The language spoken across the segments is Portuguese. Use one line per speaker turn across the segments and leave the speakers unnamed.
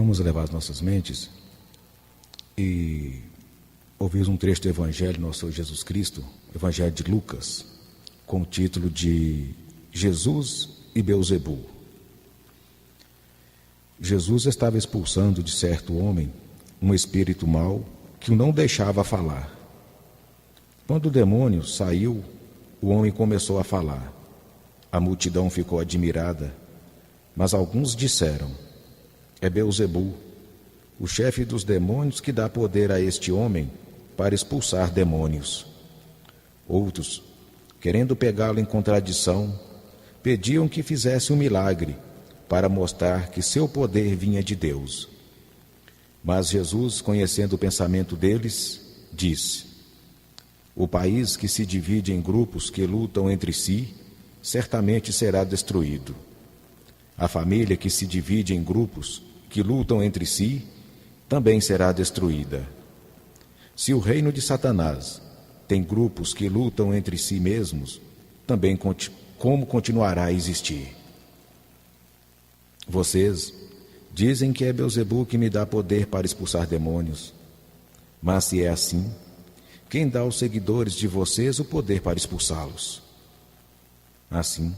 Vamos elevar as nossas mentes e ouvir um trecho do Evangelho do nosso Senhor Jesus Cristo, Evangelho de Lucas, com o título de Jesus e Beelzebu. Jesus estava expulsando de certo homem um espírito mau que o não deixava falar. Quando o demônio saiu, o homem começou a falar. A multidão ficou admirada, mas alguns disseram: é Beelzebu, o chefe dos demônios, que dá poder a este homem para expulsar demônios. Outros, querendo pegá-lo em contradição, pediam que fizesse um milagre para mostrar que seu poder vinha de Deus. Mas Jesus, conhecendo o pensamento deles, disse: o país que se divide em grupos que lutam entre si, certamente será destruído. A família que se divide em grupos que lutam entre si, também será destruída. Se o reino de Satanás tem grupos que lutam entre si mesmos, também como continuará a existir? Vocês dizem que é Beelzebu que me dá poder para expulsar demônios. Mas se é assim, quem dá aos seguidores de vocês o poder para expulsá-los? Assim,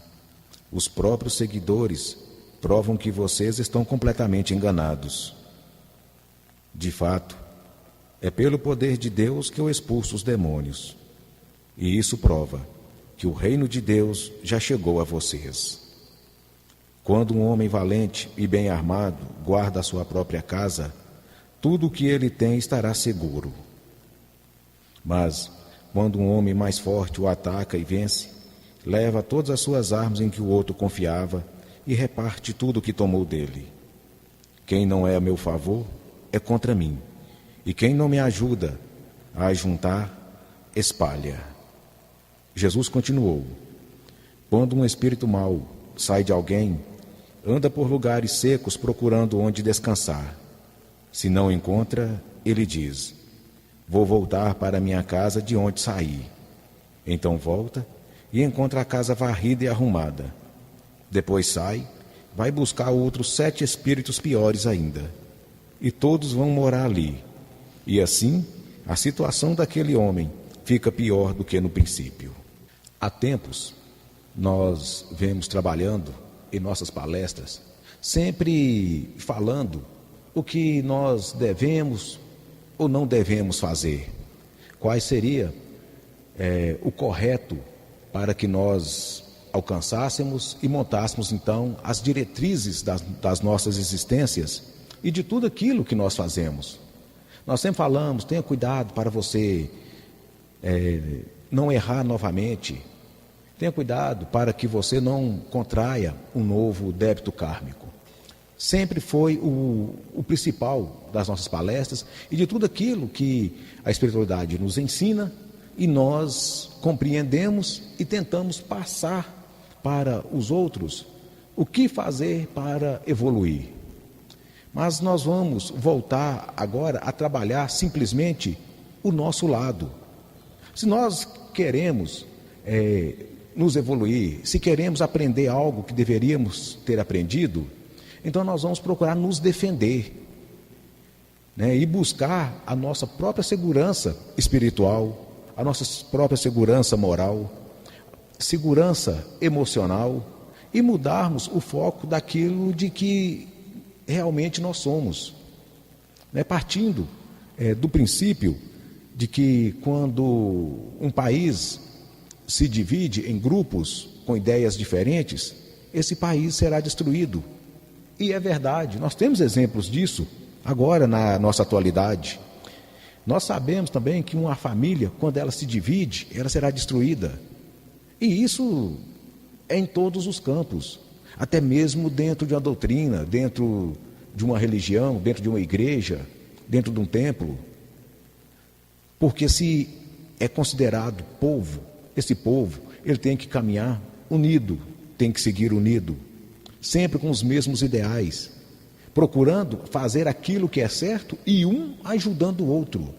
os próprios seguidores provam que vocês estão completamente enganados. De fato, é pelo poder de Deus que eu expulso os demônios. E isso prova que o reino de Deus já chegou a vocês. Quando um homem valente e bem armado guarda a sua própria casa, tudo o que ele tem estará seguro. Mas, quando um homem mais forte o ataca e vence, leva todas as suas armas em que o outro confiava e reparte tudo o que tomou dele. Quem não é a meu favor é contra mim, e quem não me ajuda a ajuntar, espalha. Jesus continuou: quando um espírito mau sai de alguém, anda por lugares secos procurando onde descansar. Se não encontra, ele diz: vou voltar para minha casa de onde saí. Então volta e encontra a casa varrida e arrumada. Depois sai, vai buscar outros 7 espíritos piores ainda, e todos vão morar ali. E assim, a situação daquele homem fica pior do que no princípio. Há tempos, nós vemos trabalhando em nossas palestras, sempre falando o que nós devemos ou não devemos fazer. Quais seria o correto para que nós alcançássemos e montássemos, então, as diretrizes das nossas existências e de tudo aquilo que nós fazemos. Nós sempre falamos: tenha cuidado para você não errar novamente. Tenha cuidado para que você não contraia um novo débito kármico. Sempre foi o principal das nossas palestras e de tudo aquilo que a espiritualidade nos ensina e nós compreendemos e tentamos passar para os outros o que fazer para evoluir. Mas nós vamos voltar agora a trabalhar simplesmente o nosso lado. Se nós queremos nos evoluir, se queremos aprender algo que deveríamos ter aprendido, então nós vamos procurar nos defender, e buscar a nossa própria segurança espiritual, a nossa própria segurança moral, segurança emocional, e mudarmos o foco daquilo de que realmente nós somos, partindo do princípio de que quando um país se divide em grupos com ideias diferentes, esse país será destruído. E é verdade, nós temos exemplos disso agora na nossa atualidade. Nós sabemos também que uma família, quando ela se divide, ela será destruída. E isso é em todos os campos, até mesmo dentro de uma doutrina, dentro de uma religião, dentro de uma igreja, dentro de um templo. Porque se é considerado povo, esse povo, ele tem que caminhar unido, tem que seguir unido, sempre com os mesmos ideais, procurando fazer aquilo que é certo e um ajudando o outro.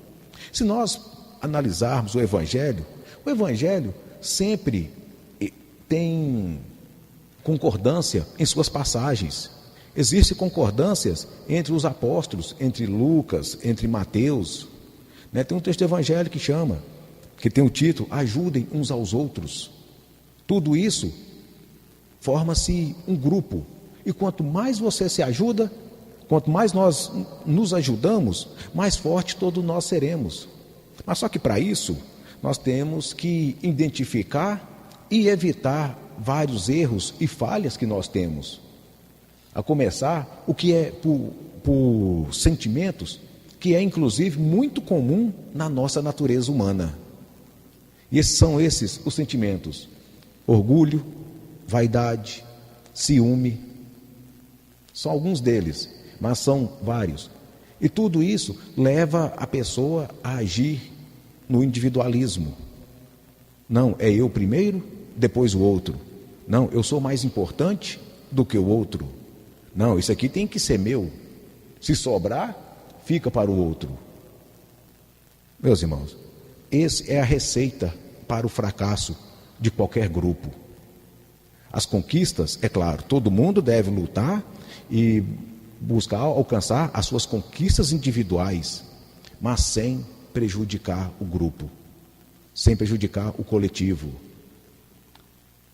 Se nós analisarmos o Evangelho sempre tem concordância em suas passagens. Existem concordâncias entre os apóstolos, entre Lucas, entre Mateus. Tem um texto do Evangelho que tem o título, ajudem uns aos outros. Tudo isso forma-se um grupo. E quanto mais você se ajuda, quanto mais nós nos ajudamos, mais forte todos nós seremos. Mas só que para isso, nós temos que identificar e evitar vários erros e falhas que nós temos. A começar, o que é por sentimentos, que é inclusive muito comum na nossa natureza humana. E são esses os sentimentos: orgulho, vaidade, ciúme. São alguns deles, mas são vários. E tudo isso leva a pessoa a agir no individualismo. Não, é eu primeiro, depois o outro. Não, eu sou mais importante do que o outro. Não, isso aqui tem que ser meu. Se sobrar, fica para o outro. Meus irmãos, essa é a receita para o fracasso de qualquer grupo. As conquistas, é claro, todo mundo deve lutar e buscar alcançar as suas conquistas individuais, mas sem prejudicar o grupo, sem prejudicar o coletivo.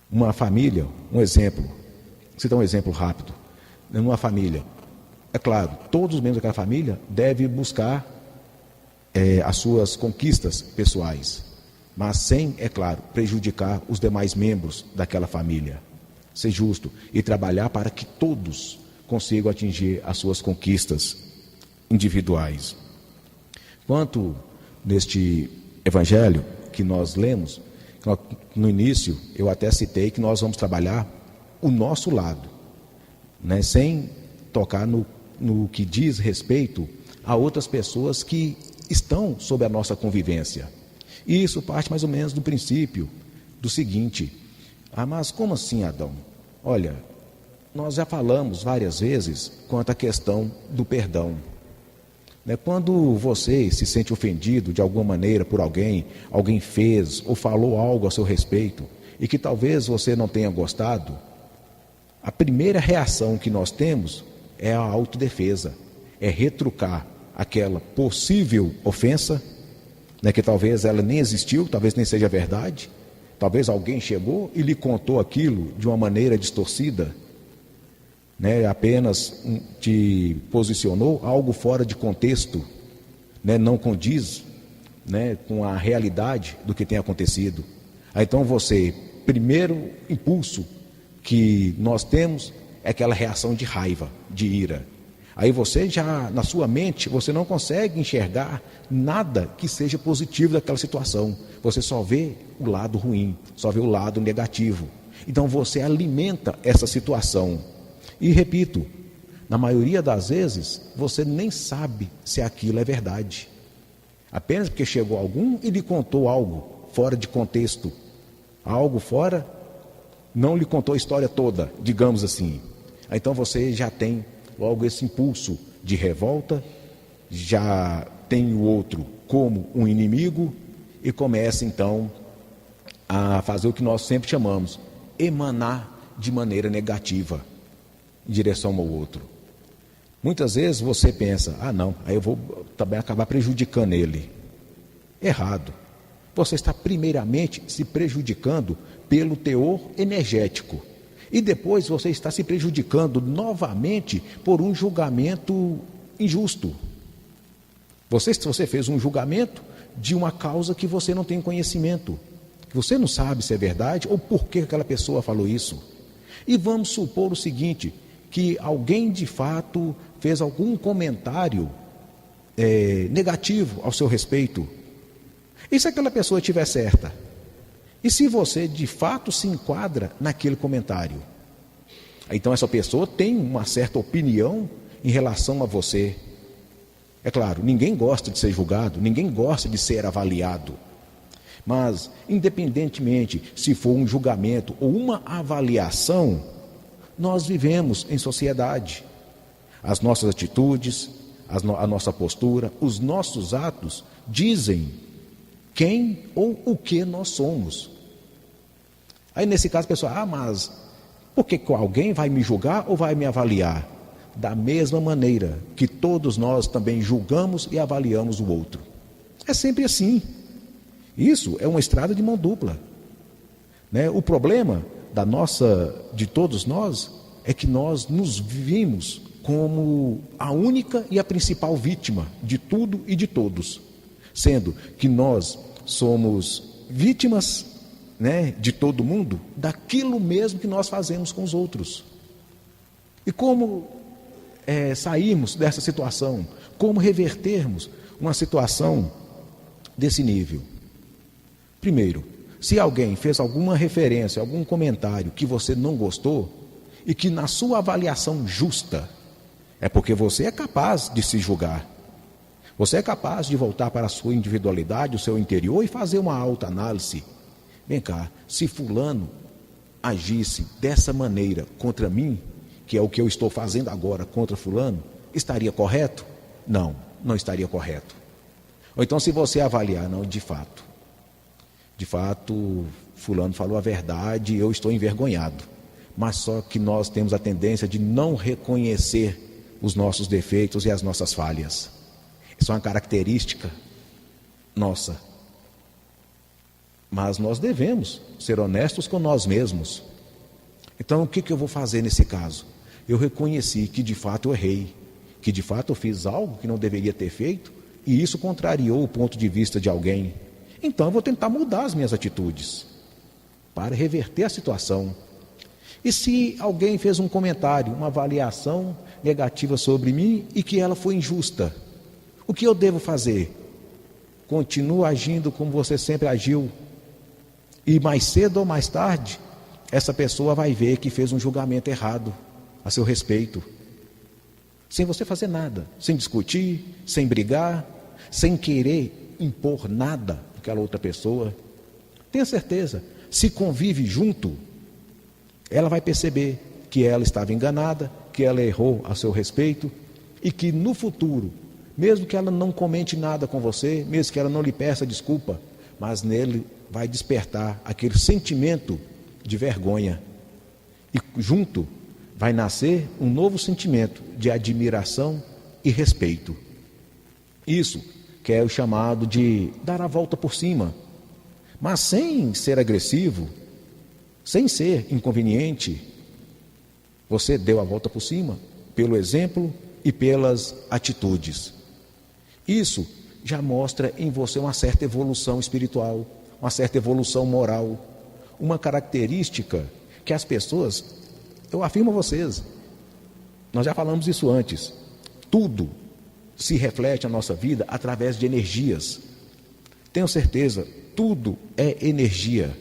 Uma família, um exemplo, vou citar um exemplo rápido. Numa família, é claro, todos os membros daquela família devem buscar as suas conquistas pessoais, mas sem, é claro, prejudicar os demais membros daquela família. Ser justo e trabalhar para que todos consigam atingir as suas conquistas individuais. Quanto neste evangelho que nós lemos, no início eu até citei que nós vamos trabalhar o nosso lado, sem tocar no que diz respeito a outras pessoas que estão sob a nossa convivência. E isso parte mais ou menos do princípio do seguinte: mas como assim, Adão? Olha, nós já falamos várias vezes quanto à questão do perdão. Quando você se sente ofendido de alguma maneira por alguém fez ou falou algo a seu respeito e que talvez você não tenha gostado, a primeira reação que nós temos é a autodefesa, é retrucar aquela possível ofensa, que talvez ela nem existiu, talvez nem seja verdade, talvez alguém chegou e lhe contou aquilo de uma maneira distorcida, apenas te posicionou algo fora de contexto, não condiz com a realidade do que tem acontecido. Então você, primeiro impulso que nós temos é aquela reação de raiva, de ira. Aí você já, na sua mente, você não consegue enxergar nada que seja positivo daquela situação. Você só vê o lado ruim, só vê o lado negativo. Então você alimenta essa situação. E repito, na maioria das vezes, você nem sabe se aquilo é verdade. Apenas porque chegou algum e lhe contou algo fora de contexto. Algo fora, não lhe contou a história toda, digamos assim. Então você já tem logo esse impulso de revolta, já tem o outro como um inimigo e começa então a fazer o que nós sempre chamamos, emanar de maneira negativa em direção ao outro. Muitas vezes você pensa, não, aí eu vou também acabar prejudicando ele. Errado. Você está primeiramente se prejudicando pelo teor energético. E depois você está se prejudicando novamente por um julgamento injusto. Você fez um julgamento de uma causa que você não tem conhecimento, que você não sabe se é verdade ou por que aquela pessoa falou isso. E vamos supor o seguinte, que alguém de fato fez algum comentário negativo ao seu respeito. E se aquela pessoa estiver certa? E se você de fato se enquadra naquele comentário? Então essa pessoa tem uma certa opinião em relação a você. É claro, ninguém gosta de ser julgado, ninguém gosta de ser avaliado. Mas, independentemente se for um julgamento ou uma avaliação, nós vivemos em sociedade. As nossas atitudes, a nossa postura, os nossos atos dizem quem ou o que nós somos. Aí nesse caso a pessoa, mas por que alguém vai me julgar ou vai me avaliar? da mesma maneira que todos nós também julgamos e avaliamos o outro. É sempre assim. Isso é uma estrada de mão dupla, né? O problema de todos nós é que nós nos vimos como a única e a principal vítima de tudo e de todos, sendo que nós somos vítimas, né, de todo mundo, daquilo mesmo que nós fazemos com os outros. E como sairmos dessa situação? Como revertermos uma situação desse nível? Primeiro, se alguém fez alguma referência, algum comentário que você não gostou, e que na sua avaliação justa, é porque você é capaz de se julgar. Você é capaz de voltar para a sua individualidade, o seu interior, e fazer uma autoanálise. Vem cá, se fulano agisse dessa maneira contra mim, que é o que eu estou fazendo agora contra fulano, estaria correto? Não, não estaria correto. Ou então, se você avaliar, não, de fato, fulano falou a verdade, eu estou envergonhado. Mas só que nós temos a tendência de não reconhecer os nossos defeitos e as nossas falhas. Isso é uma característica nossa. Mas nós devemos ser honestos com nós mesmos. Então, o que eu vou fazer nesse caso? Eu reconheci que de fato eu errei, que de fato eu fiz algo que não deveria ter feito, e isso contrariou o ponto de vista de alguém. Então eu vou tentar mudar as minhas atitudes para reverter a situação. E se alguém fez um comentário, uma avaliação negativa sobre mim e que ela foi injusta, o que eu devo fazer? Continua agindo como você sempre agiu, e mais cedo ou mais tarde essa pessoa vai ver que fez um julgamento errado a seu respeito, sem você fazer nada, sem discutir, sem brigar, sem querer impor nada para aquela outra pessoa. Tenha certeza, se convive junto, ela vai perceber que ela estava enganada, que ela errou a seu respeito, e que no futuro, mesmo que ela não comente nada com você, mesmo que ela não lhe peça desculpa, mas nele vai despertar aquele sentimento de vergonha, e junto vai nascer um novo sentimento de admiração e respeito. Isso que é o chamado de dar a volta por cima, mas sem ser agressivo, sem ser inconveniente. Você deu a volta por cima pelo exemplo e pelas atitudes. Isso já mostra em você uma certa evolução espiritual, uma certa evolução moral, uma característica que as pessoas, eu afirmo a vocês, nós já falamos isso antes, tudo se reflete na nossa vida através de energias. Tenho certeza, tudo é energia.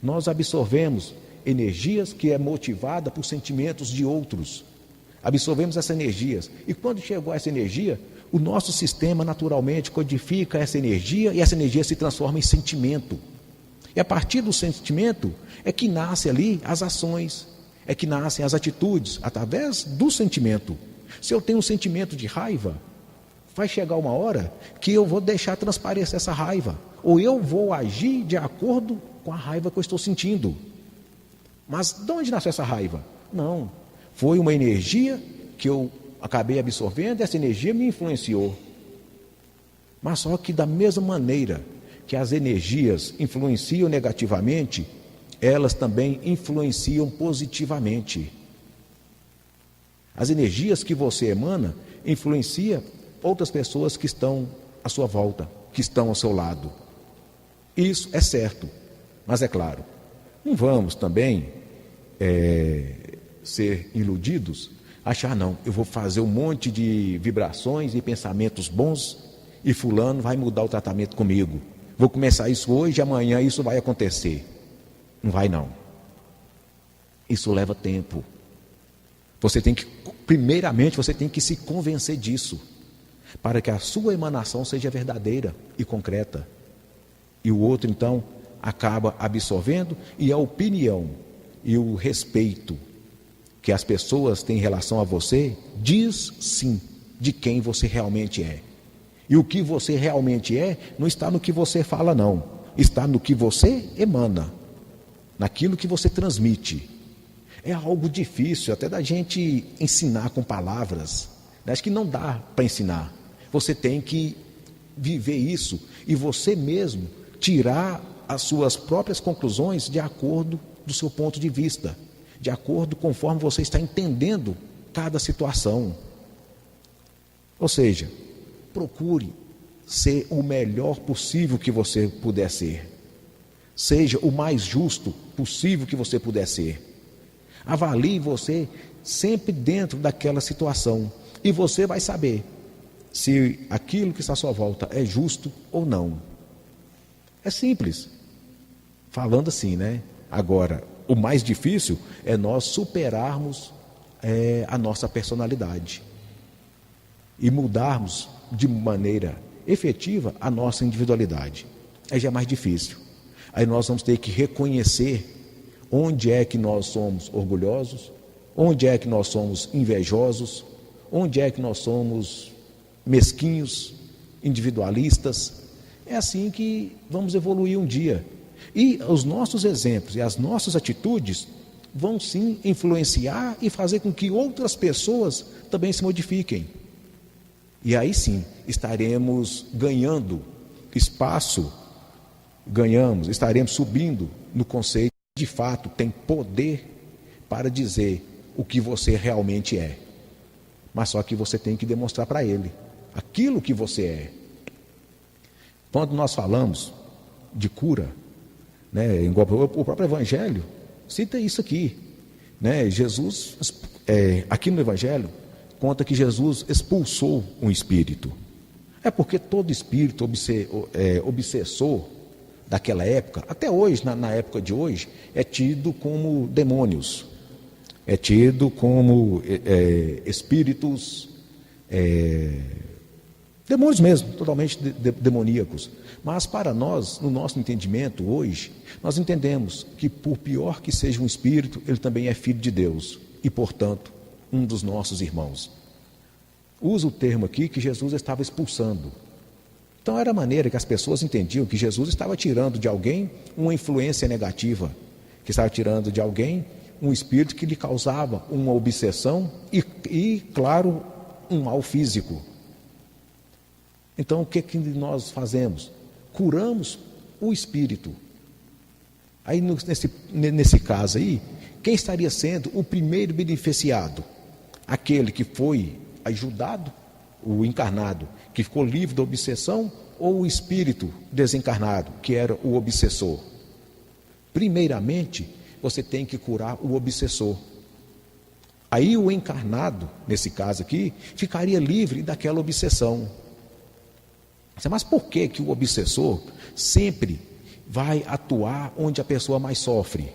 Nós absorvemos energias que é motivada por sentimentos de outros. Absorvemos essas energias. E quando chegou essa energia, o nosso sistema naturalmente codifica essa energia, e essa energia se transforma em sentimento. E a partir do sentimento é que nascem ali as ações, é que nascem as atitudes, através do sentimento. Se eu tenho um sentimento de raiva, vai chegar uma hora que eu vou deixar transparecer essa raiva, ou eu vou agir de acordo com a raiva que eu estou sentindo. Mas de onde nasceu essa raiva? Não, foi uma energia que eu acabei absorvendo, e essa energia me influenciou. Mas só que da mesma maneira que as energias influenciam negativamente, elas também influenciam positivamente. As energias que você emana influenciam outras pessoas que estão à sua volta, que estão ao seu lado. Isso é certo, mas é claro, não vamos também ser iludidos, achar não, eu vou fazer um monte de vibrações e pensamentos bons e fulano vai mudar o tratamento comigo. Vou começar isso hoje e amanhã isso vai acontecer. Não vai não. Isso leva tempo. Primeiramente você tem que se convencer disso, para que a sua emanação seja verdadeira e concreta. E o outro então acaba absorvendo, e a opinião e o respeito que as pessoas têm em relação a você diz sim de quem você realmente é. E o que você realmente é não está no que você fala não, está no que você emana, naquilo que você transmite. É algo difícil até da gente ensinar com palavras, né? Acho que não dá para ensinar. Você tem que viver isso e você mesmo tirar as suas próprias conclusões de acordo do seu ponto de vista, de acordo conforme você está entendendo cada situação. Ou seja, procure ser o melhor possível que você puder ser. Seja o mais justo possível que você puder ser. Avalie você sempre dentro daquela situação e você vai saber se aquilo que está à sua volta é justo ou não. É simples, falando assim, né? Agora, o mais difícil é nós superarmos a nossa personalidade e mudarmos de maneira efetiva a nossa individualidade. Aí já é mais difícil. Aí nós vamos ter que reconhecer onde é que nós somos orgulhosos, onde é que nós somos invejosos, onde é que nós somos mesquinhos, individualistas. É assim que vamos evoluir um dia. E os nossos exemplos e as nossas atitudes vão sim influenciar e fazer com que outras pessoas também se modifiquem. E aí sim estaremos ganhando espaço, estaremos subindo no conceito de fato tem poder para dizer o que você realmente é. Mas só que você tem que demonstrar para ele aquilo que você é. Quando nós falamos de cura, né, o próprio Evangelho cita isso aqui, né? Jesus, aqui no Evangelho, conta que Jesus expulsou um espírito. É porque todo espírito obsessor daquela época, até hoje, na época de hoje, é tido como demônios, é tido como espíritos, demônios mesmo, totalmente demoníacos. Mas para nós, no nosso entendimento hoje, nós entendemos que por pior que seja um espírito, ele também é filho de Deus e, portanto, um dos nossos irmãos. Usa o termo aqui que Jesus estava expulsando. Então era a maneira que as pessoas entendiam que Jesus estava tirando de alguém uma influência negativa, que estava tirando de alguém um espírito que lhe causava uma obsessão e claro, um mal físico. Então o que nós fazemos? Curamos o espírito. Aí nesse caso aí, quem estaria sendo o primeiro beneficiado? Aquele que foi ajudado, o encarnado, que ficou livre da obsessão, ou o espírito desencarnado, que era o obsessor? Primeiramente, você tem que curar o obsessor. Aí o encarnado, nesse caso aqui, ficaria livre daquela obsessão. Mas por que o obsessor sempre vai atuar onde a pessoa mais sofre?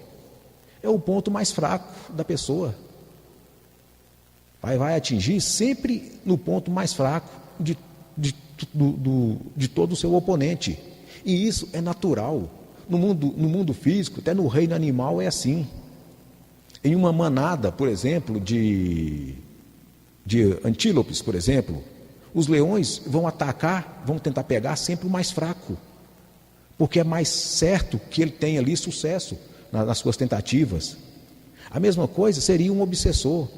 É o ponto mais fraco da pessoa. Vai atingir sempre no ponto mais fraco de todo o seu oponente. E isso é natural. No mundo físico, até no reino animal é assim. Em uma manada, por exemplo, de antílopes, por exemplo, os leões vão atacar, vão tentar pegar sempre o mais fraco, porque é mais certo que ele tenha ali sucesso nas suas tentativas. A mesma coisa seria um obsessor.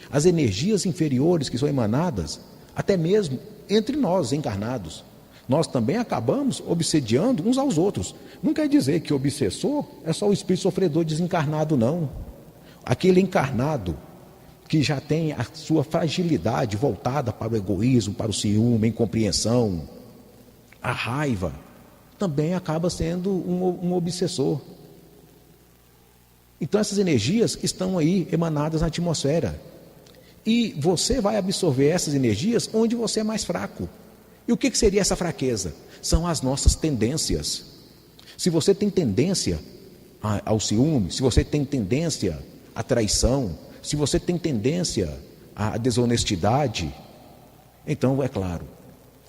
As energias inferiores que são emanadas, até mesmo entre nós encarnados, nós também acabamos obsediando uns aos outros. Não quer dizer que o obsessor é só o espírito sofredor desencarnado, não. Aquele encarnado que já tem a sua fragilidade voltada para o egoísmo, para o ciúme, a incompreensão, a raiva, também acaba sendo um obsessor. Então essas energias estão aí emanadas na atmosfera. E você vai absorver essas energias onde você é mais fraco. E o que seria essa fraqueza? São as nossas tendências. Se você tem tendência ao ciúme, se você tem tendência à traição, se você tem tendência à desonestidade, então é claro,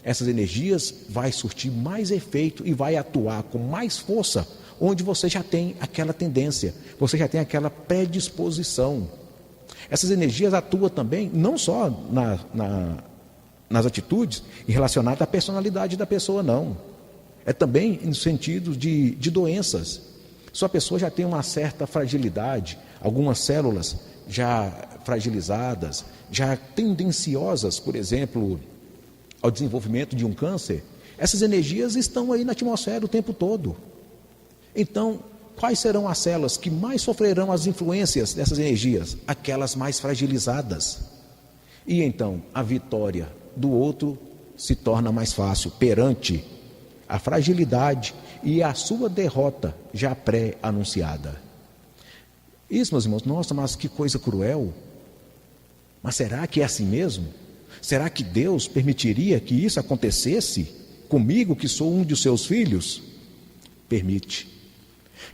essas energias vai surtir mais efeito e vai atuar com mais força onde você já tem aquela tendência, você já tem aquela predisposição. Essas energias atuam também não só nas atitudes relacionadas à personalidade da pessoa, não. É também no sentido de doenças. Se a pessoa já tem uma certa fragilidade, algumas células já fragilizadas, já tendenciosas, por exemplo, ao desenvolvimento de um câncer, essas energias estão aí na atmosfera o tempo todo. Então, quais serão as células que mais sofrerão as influências dessas energias? Aquelas mais fragilizadas. E então, a vitória do outro se torna mais fácil perante a fragilidade e a sua derrota já pré-anunciada. Isso, meus irmãos, nossa, mas que coisa cruel. Mas será que é assim mesmo? Será que Deus permitiria que isso acontecesse comigo, que sou um de seus filhos? Permite.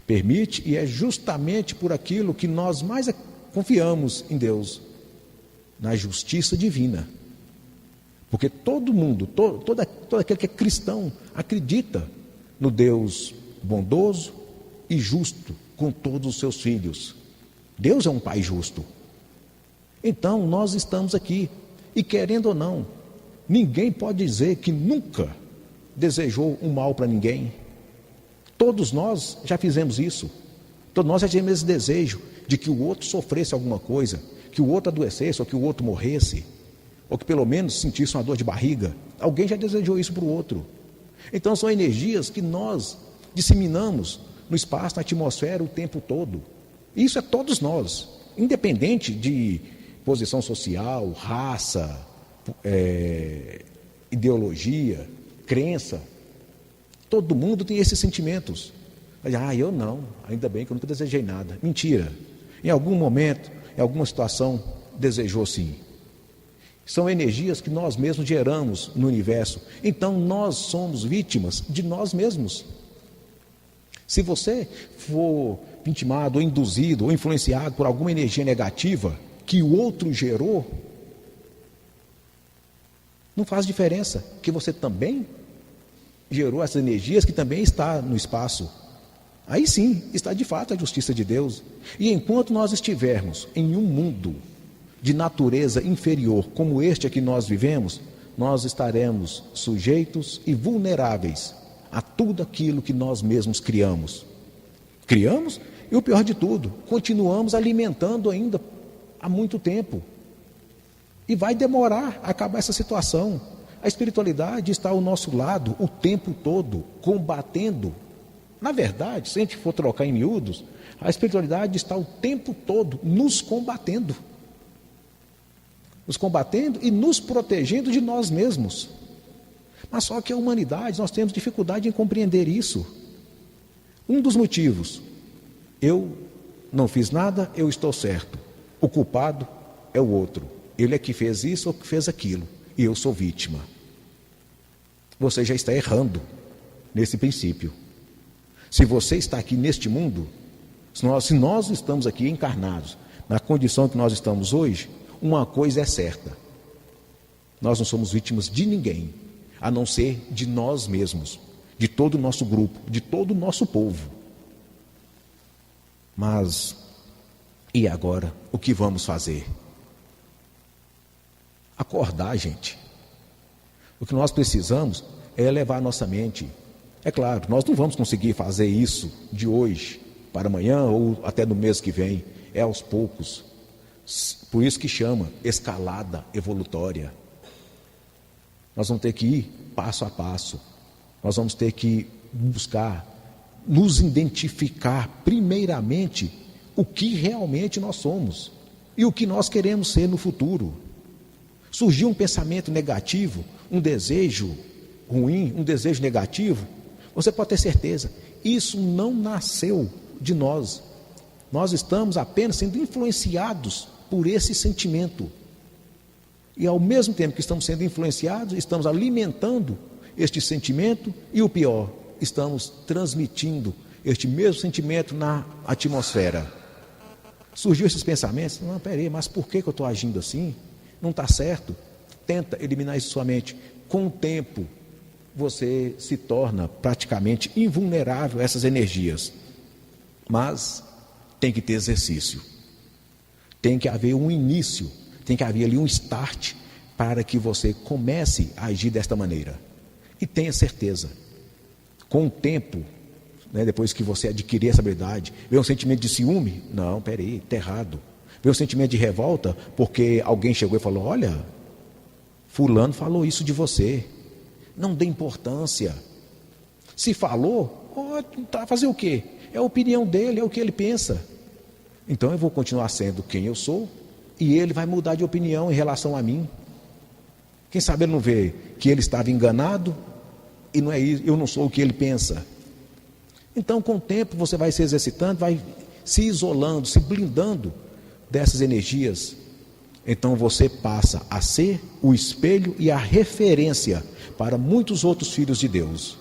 Permite, e é justamente por aquilo que nós mais confiamos em Deus, na justiça divina. Porque todo mundo, todo aquele que é cristão, acredita no Deus bondoso e justo com todos os seus filhos. Deus é um Pai justo. Então, nós estamos aqui, e querendo ou não, ninguém pode dizer que nunca desejou um mal para ninguém. Todos nós já fizemos isso. Todos nós já tivemos esse desejo de que o outro sofresse alguma coisa, que o outro adoecesse, ou que o outro morresse, ou que pelo menos sentisse uma dor de barriga. Alguém já desejou isso para o outro. Então são energias que nós disseminamos no espaço, na atmosfera o tempo todo. Isso é todos nós, independente de posição social, raça, ideologia, crença. Todo mundo tem esses sentimentos. Eu não, ainda bem que eu nunca desejei nada. Mentira. Em algum momento, em alguma situação, desejou sim. São energias que nós mesmos geramos no universo. Então nós somos vítimas de nós mesmos. Se você for vitimado, ou induzido, ou influenciado por alguma energia negativa que o outro gerou, não faz diferença, que você também gerou essas energias, que também está no espaço. Aí sim, está de fato a justiça de Deus. E enquanto nós estivermos em um mundo de natureza inferior, como este a que nós vivemos, nós estaremos sujeitos e vulneráveis a tudo aquilo que nós mesmos criamos. Criamos, e o pior de tudo, continuamos alimentando ainda há muito tempo. E vai demorar a acabar essa situação. A espiritualidade está ao nosso lado o tempo todo, combatendo. Na verdade, se a gente for trocar em miúdos, a espiritualidade está o tempo todo nos combatendo. Nos combatendo e nos protegendo de nós mesmos. Mas só que a humanidade, nós temos dificuldade em compreender isso. Um dos motivos: eu não fiz nada, eu estou certo. O culpado é o outro. Ele é que fez isso ou que fez aquilo, e eu sou vítima. Você já está errando nesse princípio. Se você está aqui neste mundo, se nós estamos aqui encarnados, na condição que nós estamos hoje, uma coisa é certa: nós não somos vítimas de ninguém, a não ser de nós mesmos, de todo o nosso grupo, de todo o nosso povo. Mas, e agora, o que vamos fazer? Acordar, gente. O que nós precisamos é elevar nossa mente. É claro, nós não vamos conseguir fazer isso de hoje para amanhã ou até no mês que vem. É aos poucos. Por isso que chama escalada evolutória. Nós vamos ter que ir passo a passo. Nós vamos ter que buscar nos identificar primeiramente o que realmente nós somos e o que nós queremos ser no futuro. Surgiu um pensamento negativo, um desejo ruim, um desejo negativo, você pode ter certeza, isso não nasceu de nós. Nós estamos apenas sendo influenciados por esse sentimento. E ao mesmo tempo que estamos sendo influenciados, estamos alimentando este sentimento e o pior, estamos transmitindo este mesmo sentimento na atmosfera. Surgiu esses pensamentos: não, peraí, mas por que eu estou agindo assim? Não está certo. Tenta eliminar isso de sua mente. Com o tempo, você se torna praticamente invulnerável a essas energias. Mas tem que ter exercício. Tem que haver um início, tem que haver ali um start para que você comece a agir desta maneira. E tenha certeza, com o tempo, né, depois que você adquirir essa habilidade. Vem um sentimento de ciúme? Não, peraí, está errado. Vem um sentimento de revolta porque alguém chegou e falou: olha, fulano falou isso de você. Não dê importância. Se falou, tá, fazer o quê? É a opinião dele, é o que ele pensa. Então eu vou continuar sendo quem eu sou e ele vai mudar de opinião em relação a mim. Quem sabe ele não vê que ele estava enganado e não é isso, eu não sou o que ele pensa. Então, com o tempo, você vai se exercitando, vai se isolando, se blindando dessas energias. Então, você passa a ser o espelho e a referência para muitos outros filhos de Deus.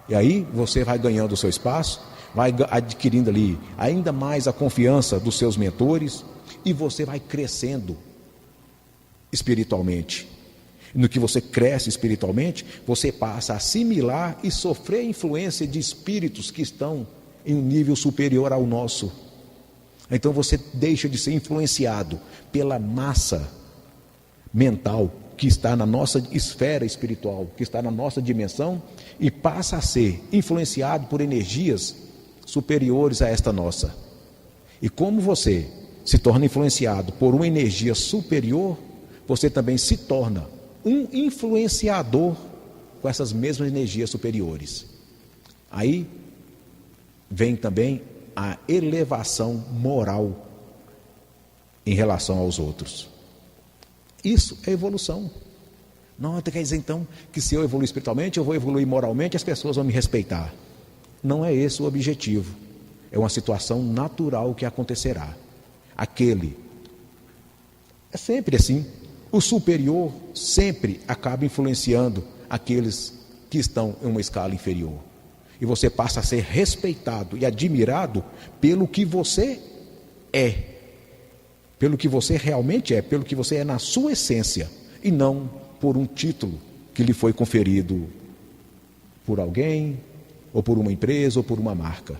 E aí, você vai ganhando o seu espaço, vai adquirindo ali ainda mais a confiança dos seus mentores e você vai crescendo espiritualmente. No que você cresce espiritualmente, você passa a assimilar e sofrer a influência de espíritos que estão em um nível superior ao nosso. Então você deixa de ser influenciado pela massa mental que está na nossa esfera espiritual, que está na nossa dimensão, e passa a ser influenciado por energias superiores a esta nossa. E como você se torna influenciado por uma energia superior, você também se torna um influenciador com essas mesmas energias superiores. Aí vem também a elevação moral em relação aos outros. Isso é evolução. Não quer dizer então que se eu evoluir espiritualmente, eu vou evoluir moralmente, as pessoas vão me respeitar. Não é esse o objetivo. É uma situação natural que acontecerá. É sempre assim. O superior sempre acaba influenciando aqueles que estão em uma escala inferior. E você passa a ser respeitado e admirado pelo que você é. Pelo que você realmente é, pelo que você é na sua essência. E não por um título que lhe foi conferido por alguém, ou por uma empresa, ou por uma marca.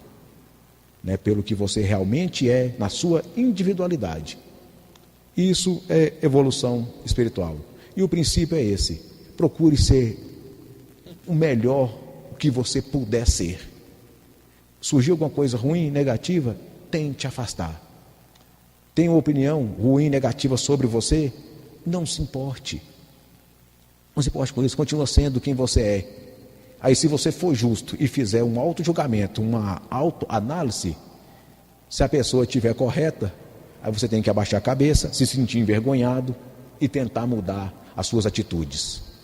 Né? Pelo que você realmente é na sua individualidade. Isso é evolução espiritual. E o princípio é esse: procure ser o melhor que você puder ser. Surgiu alguma coisa ruim, negativa, tente afastar. Tem uma opinião ruim, negativa sobre você, não se importe. Não se importe com isso, continua sendo quem você é. Aí se você for justo e fizer um auto-julgamento, uma autoanálise, se a pessoa estiver correta, aí você tem que abaixar a cabeça, se sentir envergonhado e tentar mudar as suas atitudes.